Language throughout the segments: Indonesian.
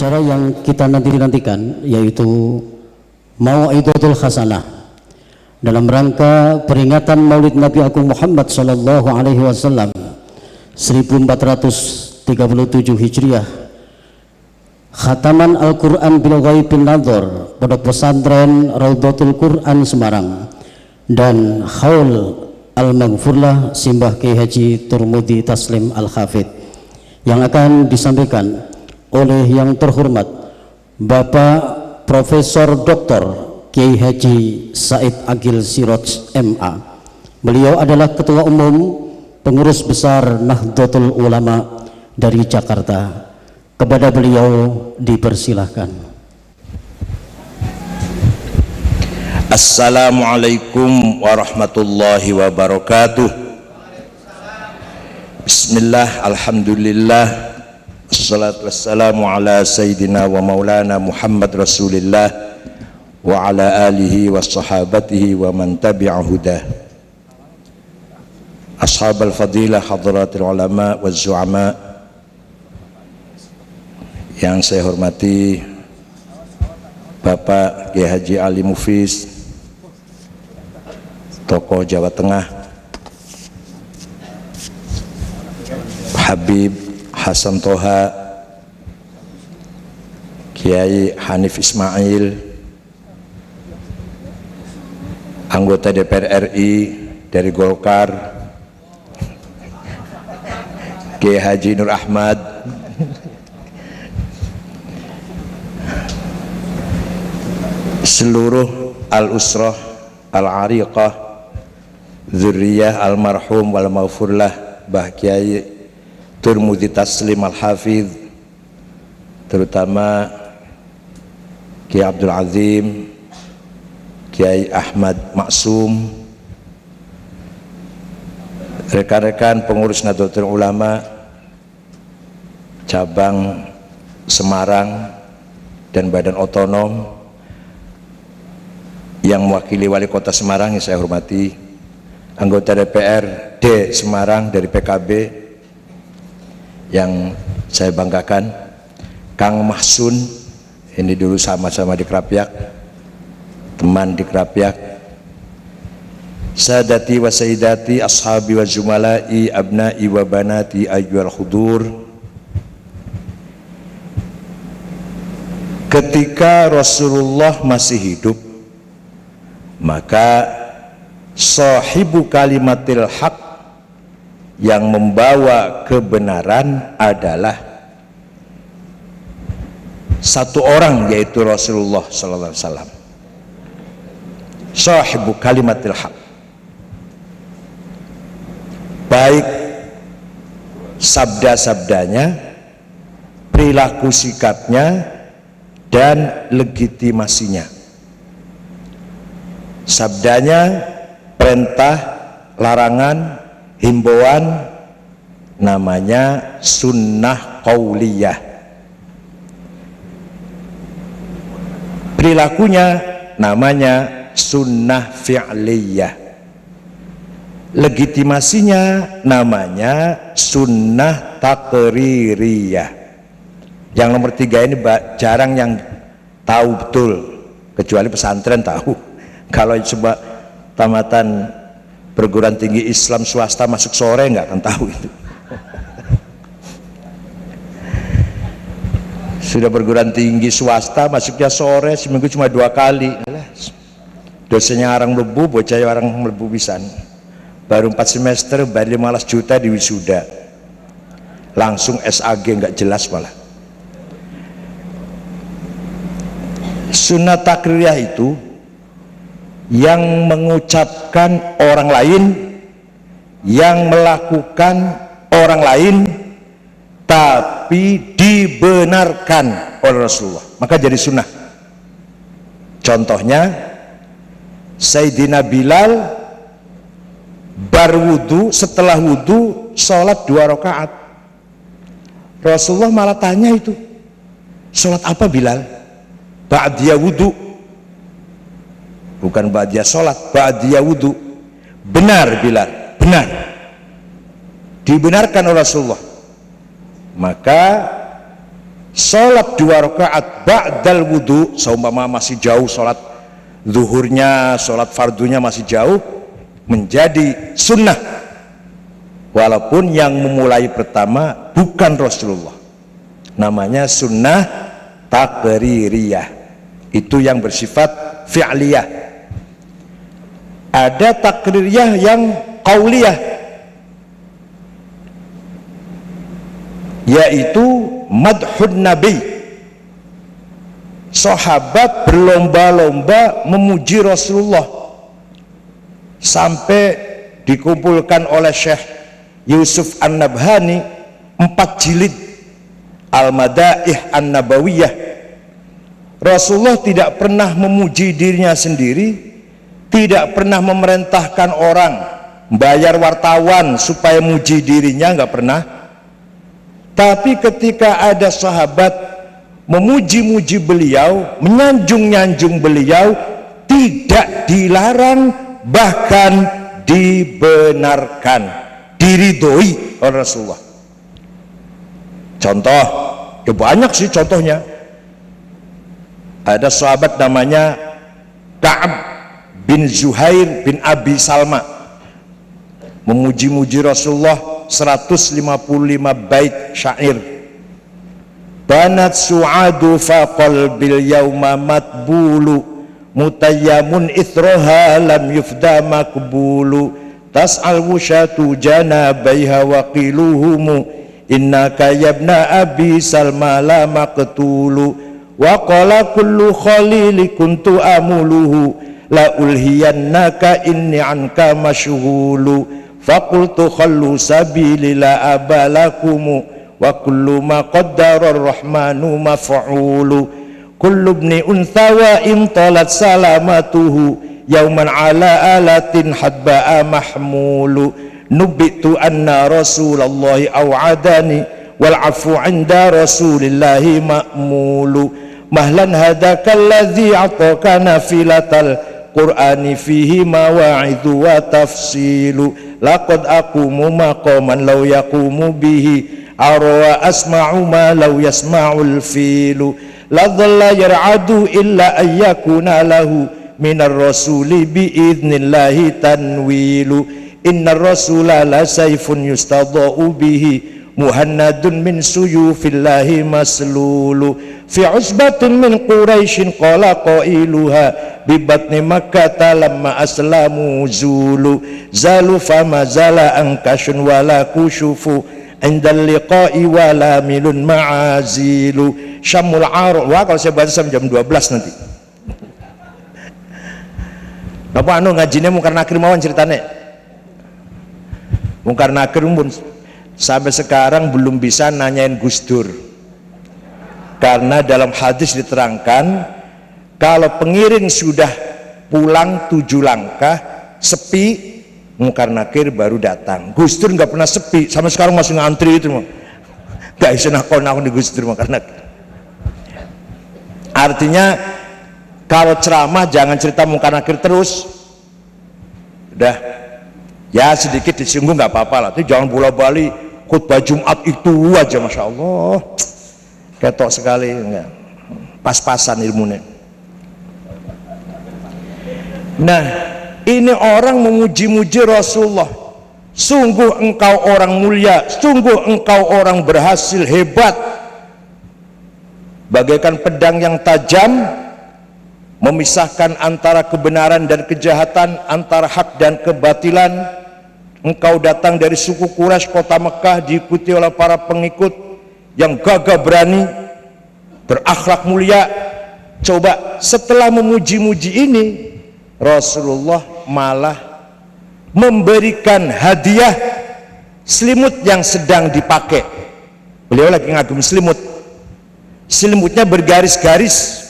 acara yang kita nantikan yaitu Mau'idatul Hasanah dalam rangka peringatan Maulid Nabi Agung Muhammad sallallahu alaihi wasallam 1437 Hijriah, Khataman Al-Quran bil Ghaibin Nadhar, Pondok Pesantren Raudhatul Quran Semarang, dan Haul Al-Maghfurlah Simbah Kiai Haji Turmudi Taslim Al-Hafid, yang akan disampaikan oleh yang terhormat Bapak Profesor Dr. Kiai Haji Said Agil Siroj MA. Beliau adalah Ketua Umum Pengurus Besar Nahdlatul Ulama dari Jakarta. Kepada beliau dipersilahkan. Assalamualaikum warahmatullahi wabarakatuh. Bismillah, alhamdulillah, assalatu wassalamu ala sayyidina wa maulana Muhammad Rasulillah wa ala alihi wa sahabatihi wa man tabi'a hudah. Ashabal fadilah, hadratil ulama wa zu'ama yang saya hormati Bapak Kiai Haji Ali Mufiz, tokoh Jawa Tengah, Habib Hasan Toha, Kiai Hanif Ismail, anggota DPR RI dari Golkar, Kiai Haji Nur Ahmad, seluruh al-usrah al-ariqah, zuriyah almarhum wal maghfurlah Mbah Kiai Turmudi Taslim Al-Hafidh, terutama Kiai Abdul Azim, Kiai Ahmad Maksum, rekan-rekan pengurus Nahdlatul Ulama cabang Semarang dan Badan Otonom yang mewakili Wali Kota Semarang yang saya hormati, anggota DPRD Semarang dari PKB yang saya banggakan, Kang Mahsun, ini dulu sama-sama di Krapyak, teman di Krapyak, sadati wa sayyidati, ashabi wa zumalai, abnai wa banati ayyuhal hudur. Ketika Rasulullah masih hidup, maka sahibu kalimatil haq, yang membawa kebenaran adalah satu orang, yaitu Rasulullah sallallahu alaihi wasallam. Sahibu kalimatil haq, baik sabda-sabdanya, perilaku sikapnya, dan legitimasinya. Sabdanya perintah, larangan, himbauan, namanya sunnah qauliyah. Perilakunya namanya sunnah fi'liyah. Legitimasinya namanya sunnah taqririyah. Yang nomor 3 ini jarang yang tahu betul, kecuali pesantren tahu. Kalau coba tamatan perguruan tinggi Islam swasta masuk sore nggak akan tahu itu. Sudah perguruan tinggi swasta masuknya sore, seminggu cuma 2 kali. Dosennya orang mlebu, bocahnya orang mlebu pisan. Baru 4 semester bayar 15 juta di wisuda, langsung SAG nggak jelas malah. Sunnah takriyah itu yang mengucapkan orang lain, yang melakukan orang lain, tapi dibenarkan oleh Rasulullah, maka jadi sunnah. Contohnya Sayyidina Bilal berwudu, setelah wudu sholat 2 rakaat. Rasulullah malah tanya itu, sholat apa Bilal? Ba'diyah wudu, bukan ba'diyah sholat, ba'diyah wudu. Benar Bilal, benar, dibenarkan oleh Rasulullah. Maka sholat 2 rakaat ba'dal wudu, seumpama masih jauh sholat zuhurnya, sholat fardunya masih jauh, menjadi sunnah, walaupun yang memulai pertama bukan Rasulullah. Namanya sunnah takririyah, itu yang bersifat fi'liyah. Ada takririyah yang qauliyah, yaitu madhun nabi. Sahabat berlomba-lomba memuji Rasulullah, sampai dikumpulkan oleh Syekh Yusuf An-Nabhani 4 jilid Al-Madaih An-Nabawiyah. Rasulullah tidak pernah memuji dirinya sendiri, tidak pernah memerintahkan orang bayar wartawan supaya muji dirinya, nggak pernah. Tapi ketika ada sahabat memuji-muji beliau, menyanjung-nyanjung beliau, tidak dilarang, bahkan dibenarkan, diridhoi oleh Rasulullah. Contoh, ya banyak sih contohnya. Ada sahabat namanya Ka'ab bin Zuhair bin Abi Salma, memuji-muji Rasulullah 155 bait syair. Banat su'adu faqal bil yawma matbulu, mutayyamun ithroha lam yufda makbulu, tas'al wushatu janabaiha waqiluhumu, innaka yabna abi salma la maqtulu, wa qala kullu khalili kuntu amuluhu, la ulhiyannaka inni anka mashghulu, faqultu khallu sabili la abalakumu, wa kullu ma qaddara ar-rahmanu maf'ulu, kullu ibni untha wa in talat salamatuhu, yauman ala alatin hadba'a mahmulu, nubitu anna rasulallahi aw'adani wal afu 'inda rasulillahi ma'mulu, mahlan hadaka alladhi ataka nafilatal qur'ani fihi mawa'idhu wa tafsilu, laqad aqumu maqaman law yaqumu bihi arwa asma'u ma law yasma'ul filu, la dhalla yar'adu illa ayyakuna lahu minar rasuli bi'idnillahi tanwilu, innar rasula la sayfun yustadha'u bihi, muhannadun min suyufillahi maslulu, fi usbatin min quraishin qala qailuha, bi batni makkah lamma aslamu zulu, zalu fama zala ankashun wala kushufu, indal liqa'i wala milun ma'azilu, syamul ar. Wah, kalau saya baca sampai jam 12 nanti. Napa anu ngajine mungkar nakir mawon ceritane. Mungkar nakir pun sampai sekarang belum bisa nanyain Gus Dur, karena dalam hadis diterangkan kalau pengiring sudah pulang 7 langkah sepi, mungkar nakir baru datang. Gus Dur nggak pernah sepi, sampai sekarang masih ngantri itu, nggak bisa nakon di Gus Dur mungkar nakir. Artinya kalau ceramah jangan cerita mungkar nakir terus, udah ya sedikit disinggung nggak apa-apa lah, tapi jangan bola-balik khutbah Jumat itu aja, masya Allah, ketok sekali, enggak pas-pasan ilmunya. Nah, ini orang memuji-muji Rasulullah, sungguh engkau orang mulia, sungguh engkau orang berhasil, hebat, bagaikan pedang yang tajam memisahkan antara kebenaran dan kejahatan, antara hak dan kebatilan. Engkau datang dari suku Quraisy kota Mekah, diikuti oleh para pengikut yang gagah berani, berakhlak mulia. Coba setelah memuji-muji ini, Rasulullah malah memberikan hadiah selimut yang sedang dipakai. Beliau lagi ngagum selimut, selimutnya bergaris-garis,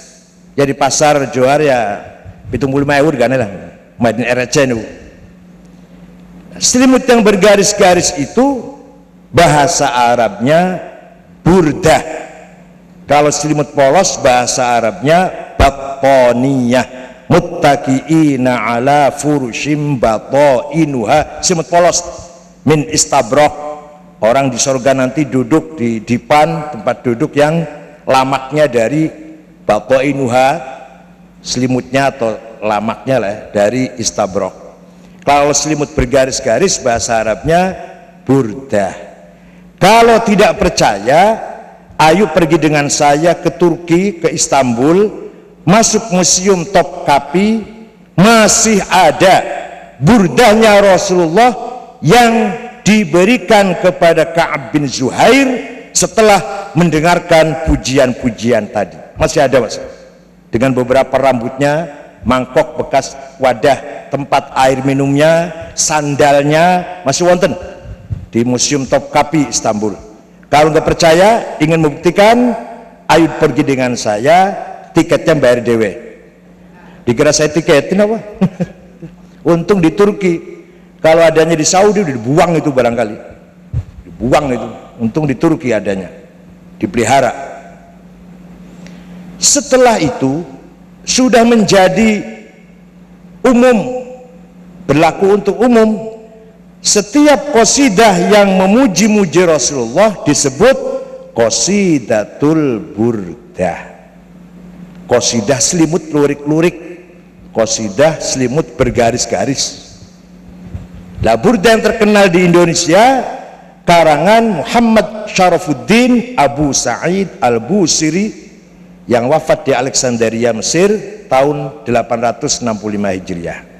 ya di pasar Johar ya 75.000 kan lah, Madin RC itu. Selimut yang bergaris-garis itu bahasa Arabnya burdah. Kalau selimut polos bahasa Arabnya battaniyah, muttaqiina ala furushim batainuha, selimut polos min istabroh. Orang di surga nanti duduk di dipan, tempat duduk yang lamaknya dari baqainuha, selimutnya atau lamaknya lah dari istabrok. Kalau selimut bergaris-garis bahasa Arabnya burdah. Kalau tidak percaya, ayo pergi dengan saya ke Turki, ke Istanbul, masuk museum Topkapi, masih ada burdahnya Rasulullah yang diberikan kepada Ka'ab bin Zuhair setelah mendengarkan pujian-pujian tadi. Masih ada, Mas, dengan beberapa rambutnya, mangkok bekas wadah tempat air minumnya, sandalnya masih wonten di Museum Topkapi Istanbul. Kalau nggak percaya, ingin membuktikan, ayo pergi dengan saya, tiketnya bayar dewe. Dikira saya tiketin apa? Untung di Turki, kalau adanya di Saudi udah dibuang itu barangkali, dibuang itu. Untung di Turki adanya, dipelihara. Setelah itu sudah menjadi umum, berlaku untuk umum. Setiap qasidah yang memuji-muji Rasulullah disebut qasidatul burdah, qasidah selimut lurik-lurik, qasidah selimut bergaris-garis. Lah burdah yang terkenal di Indonesia karangan Muhammad Syarafuddin Abu Sa'id Al-Busiri yang wafat di Alexandria, Mesir tahun 865 Hijriah.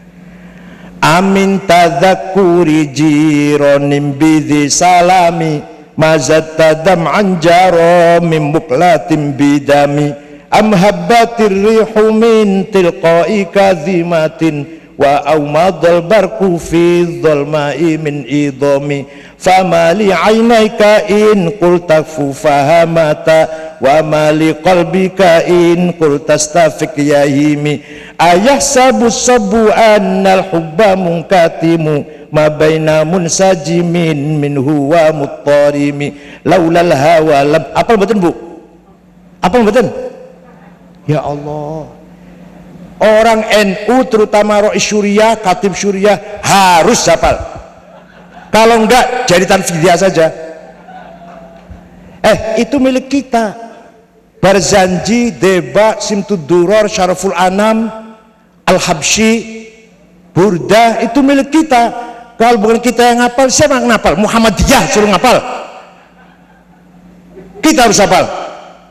Amin tadzakkuri jironim bidhi salami mazatta dam'an jaro min muklatim bidami am habbatir rihu min tilqai kadhimatin wa awmadal barku fi dhalma'i min idhami fama li aynayka in qulta fahamata wa ma li qalbika in qulta stafiq yahimi ayahsabu sabu annal hubba munkatimu ma baina munsajimin minhu wa muttarimi laulal hawa lam. Apal mboten Bu? Apal mboten? Ya Allah, orang NU terutama Rois Syuriah, Khatib Syuriah harus hafal. Kalau enggak jadi tanfidia saja. Itu milik kita. Barzanji, Deba, Simtud Duror, Syaraful Anam, Al-Habsyi, Burdah itu milik kita. Kalau bukan kita yang ngapal, siapa yang ngapal? Muhammadiyah suruh ngapal. Kita harus hafal,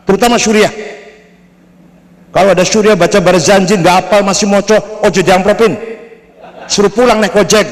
terutama Syuriah. Kalau ada Syuriah baca Barzanji nggak hafal masih moco, ojo diampropin, suruh pulang naik ojek.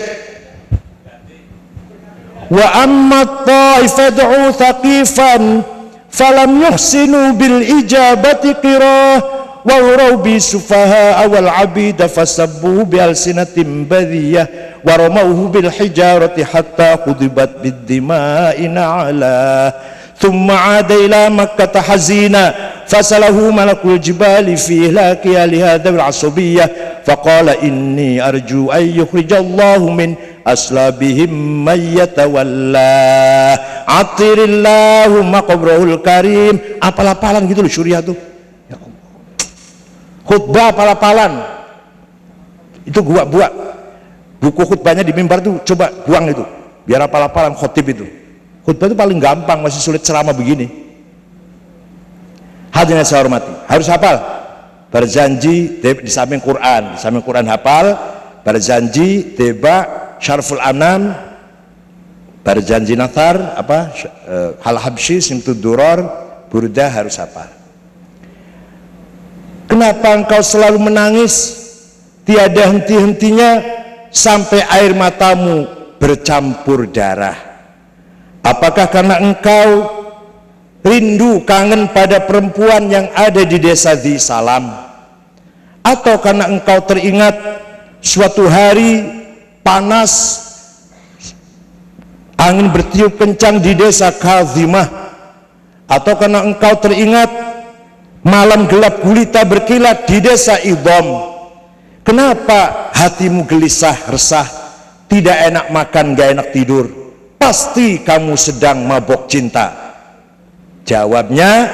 Wa amma ta'ifad'u thaqifan falam yuhsinu bil ijabati qirah wa uraw bi sufaha wal abida fasabbuhu bi alsinatin badiyah wa ramawhu bil hijarati hatta qudibat bid dima'i na'ala thumma 'ada ila makkah hazina fasalahu malakul jibali fi ihlaki li hadha al asabiyyah faqala inni arju ay yukhrijallahu min aslabihim mayyatawalla atirillahu maqabrahul karim. Apal-apalan gitu loh Syuriah tuh, ya Allah. Khutbah apal-apalan itu gua buat buku khutbahnya di mimbar tuh, coba buang itu biar apal-apalan khotib itu. Khutbah itu paling gampang, masih sulit ceramah begini. Hadirin saya hormati, harus hafal Barzanji di samping Quran, di samping Quran hafal Barzanji, Deba, Syaraful Anam, Barzanji Nathar, Al-Habsyi, Simtud Duror, Burdah harus hafal. Kenapa engkau selalu menangis tiada henti-hentinya sampai air matamu bercampur darah? Apakah karena engkau rindu kangen pada perempuan yang ada di desa Dhi Salam, atau karena engkau teringat suatu hari panas, angin bertiup kencang di desa Kadhimah, atau karena engkau teringat malam gelap gulita berkilat di desa Idham? Kenapa hatimu gelisah resah, tidak enak makan, gak enak tidur? Pasti kamu sedang mabok cinta. Jawabnya,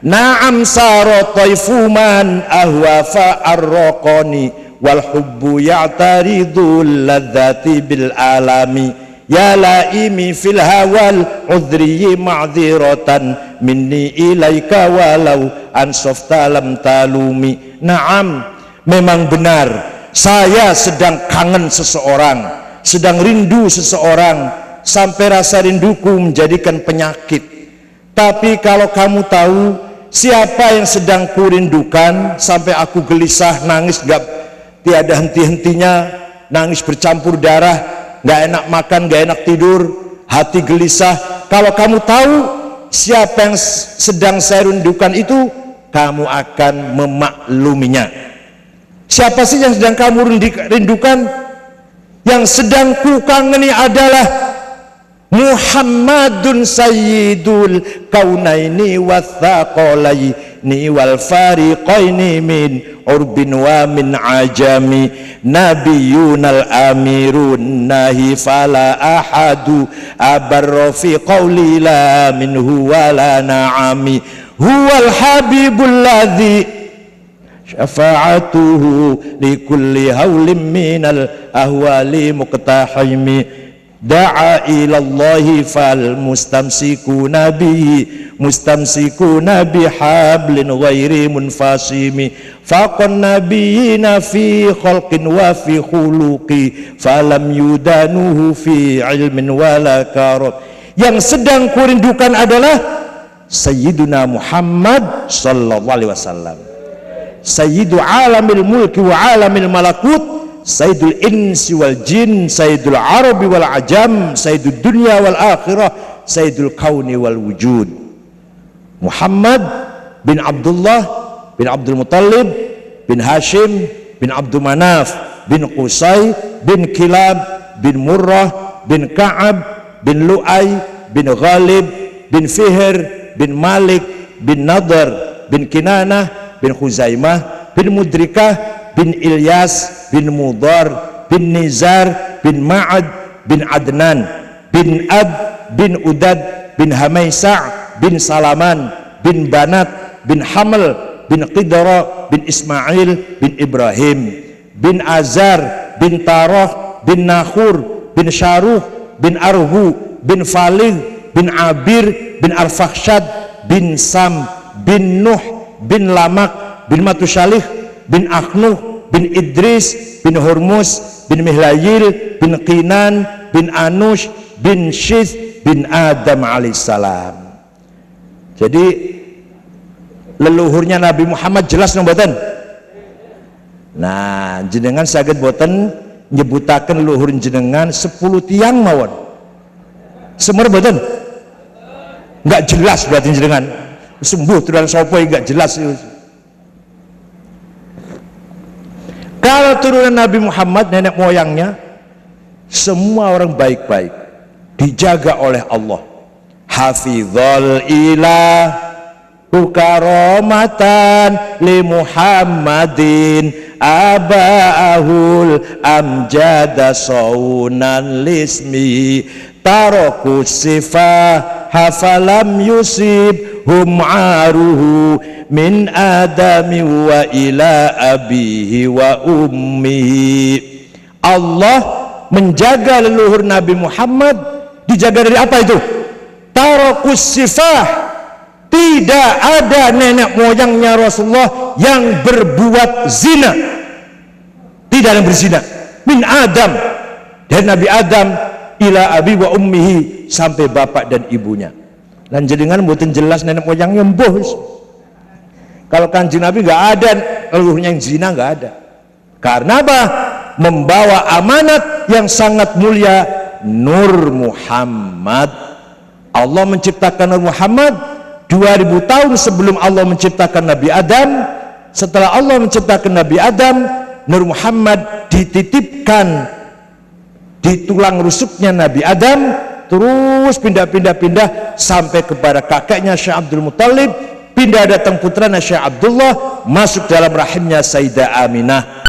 na'am saro taifuman ahwafa arraqani wal hubbu ya'taridul ladzati bil alami ya laimi fil hawal udriyi ma'dziratan minni ilaika walau ansofta lam talumi. Naam, memang benar saya sedang kangen seseorang, sedang rindu seseorang, sampai rasa rinduku menjadikan penyakit. Tapi kalau kamu tahu siapa yang sedang kurindukan, sampai aku gelisah, nangis gak tiada henti-hentinya, nangis bercampur darah, gak enak makan, gak enak tidur, hati gelisah. Kalau kamu tahu siapa yang sedang saya rindukan itu, kamu akan memakluminya. Siapa sih yang sedang kamu rindukan? Yang sedang ku kangeni adalah Muhammadun sayyidul kaunaini wathaqalaini wal fariqaini min urbin wa min ajami, nabiyunal amirun nahi fala ahadu abarra fi qawli la minhu wala na'ami, huwal habibul ladzi syafa'atuhu likulli hawlim minal ahwali muqtahimi, da'a ilallahi fal mustamsikuna bihi mustamsikuna bihablin ghairi munfasimi, faqan nabiyina fi khalqin wa fi khuluqi falam yudanuhu fi ilmin wala karam. Yang sedang kurindukan adalah Sayyiduna Muhammad sallallahu alaihi wasallam, Sayyidu alamil mulki wa alamil malakut, Sayyidul insi wal jin, Sayyidul arabi wal ajam, Sayyidul dunya wal akhirah, Sayyidul kauni wal wujud. Muhammad bin Abdullah bin Abdul Muttalib bin Hashim bin Abdul Manaf bin Qusay bin Kilab bin Murrah bin Ka'ab bin Lu'ay bin Ghalib bin Fihr bin Malik bin Nadar bin Kinanah bin Khuzaimah bin Mudrikah bin Ilyas bin Mudar bin Nizar bin Ma'ad bin Adnan bin Ad bin Udad bin Hamaisa' bin Salaman bin Banat bin Hamal bin Qidra bin Ismail bin Ibrahim bin Azar bin Tarah bin Nakhur bin Syaruh bin Arhu bin Falid bin Abir bin Arfakhshad bin Sam bin Nuh bin Lamak bin Matusyalih bin Akhnuh bin Idris bin Hormuz bin Mihlayil bin Qinan bin Anush bin Syith bin Adam alaihissalam. Jadi leluhurnya Nabi Muhammad jelas nang boten? Nah, jenengan saged boten nyebutaken leluhur jenengan 10 tiang mawon. Semer boten? Enggak jelas berarti jenengan. Sembuh turunan sapa enggak jelas. Kalau turunan Nabi Muhammad, nenek moyangnya semua orang baik-baik, dijaga oleh Allah. Hafizul ilah karamatan li Muhammadin abaahul amjada saunan lismi taraku sifah hafalam yusib hum aruhu min adami wa ila abihi wa ummihi. Allah menjaga leluhur Nabi Muhammad, dijaga dari apa itu? Tarakus sifah, tidak ada nenek moyangnya Rasulullah yang berbuat zina, tidak ada yang berzina. Min Adam, dari Nabi Adam ila abi wa ummihi, sampai bapak dan ibunya. Dan jenengan mboten jelas nenek moyangnya mbuh. Kalau Kanjeng Nabi nggak ada leluhurnya yang zina, nggak ada. Karena apa? Membawa amanat yang sangat mulia, Nur Muhammad. Allah menciptakan Nur Muhammad 2000 tahun sebelum Allah menciptakan Nabi Adam. Setelah Allah menciptakan Nabi Adam, Nur Muhammad dititipkan di tulang rusuknya Nabi Adam, terus pindah sampai kepada kakeknya Syekh Abdul Muttalib, pindah datang putranya Syekh Abdullah, masuk dalam rahimnya Sayyidah Aminah.